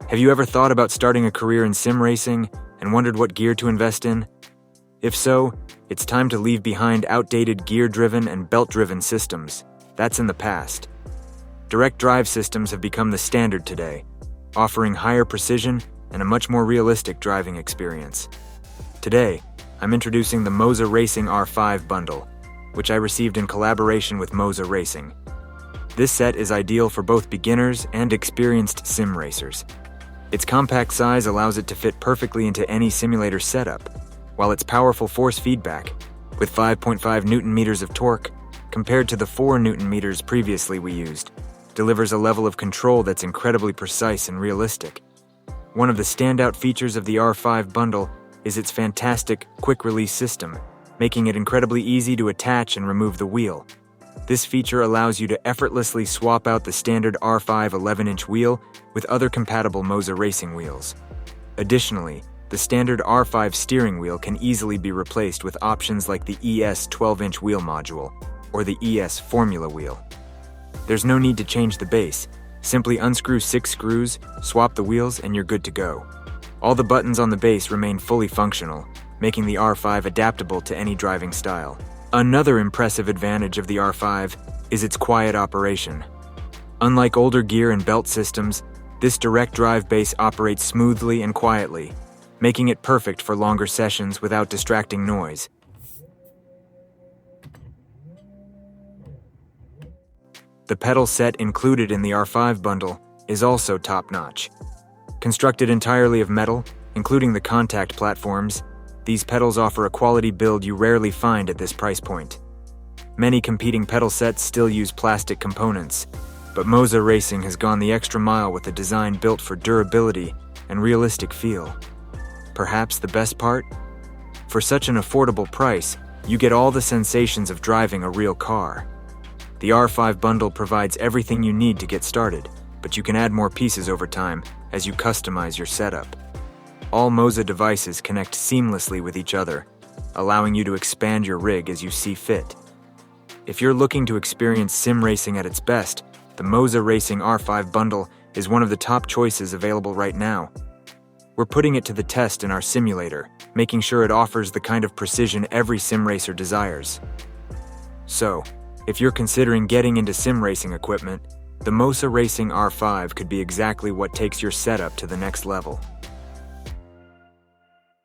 Have you ever thought about starting a career in sim racing and wondered what gear to invest in? If so, it's time to leave behind outdated gear-driven and belt-driven systems. That's in the past. Direct drive systems have become the standard today, offering higher precision and a much more realistic driving experience. Today, I'm introducing the MOZA Racing R5 bundle, which I received in collaboration with MOZA Racing. This set is ideal for both beginners and experienced sim racers. Its compact size allows it to fit perfectly into any simulator setup, while its powerful force feedback, with 5.5 Newton-meters of torque, compared to the 4 Newton-meters previously we used, delivers a level of control that's incredibly precise and realistic. One of the standout features of the R5 bundle is its fantastic quick-release system, making it incredibly easy to attach and remove the wheel. This feature allows you to effortlessly swap out the standard R5 11-inch wheel with other compatible MOZA racing wheels. Additionally, the standard R5 steering wheel can easily be replaced with options like the ES 12-inch wheel module or the ES Formula wheel. There's no need to change the base. Simply unscrew 6 screws, swap the wheels, and you're good to go. All the buttons on the base remain fully functional, making the R5 adaptable to any driving style. Another impressive advantage of the R5 is its quiet operation. Unlike older gear and belt systems, this direct drive base operates smoothly and quietly, making it perfect for longer sessions without distracting noise. The pedal set included in the R5 bundle is also top-notch. Constructed entirely of metal, including the contact platforms, these pedals offer a quality build you rarely find at this price point. Many competing pedal sets still use plastic components, but MOZA Racing has gone the extra mile with a design built for durability and realistic feel. Perhaps the best part? For such an affordable price, you get all the sensations of driving a real car. The R5 bundle provides everything you need to get started, but you can add more pieces over time as you customize your setup. All MOZA devices connect seamlessly with each other, allowing you to expand your rig as you see fit. If you're looking to experience sim racing at its best, the MOZA Racing R5 bundle is one of the top choices available right now. We're putting it to the test in our simulator, making sure it offers the kind of precision every sim racer desires. So, if you're considering getting into sim racing equipment, the MOZA Racing R5 could be exactly what takes your setup to the next level.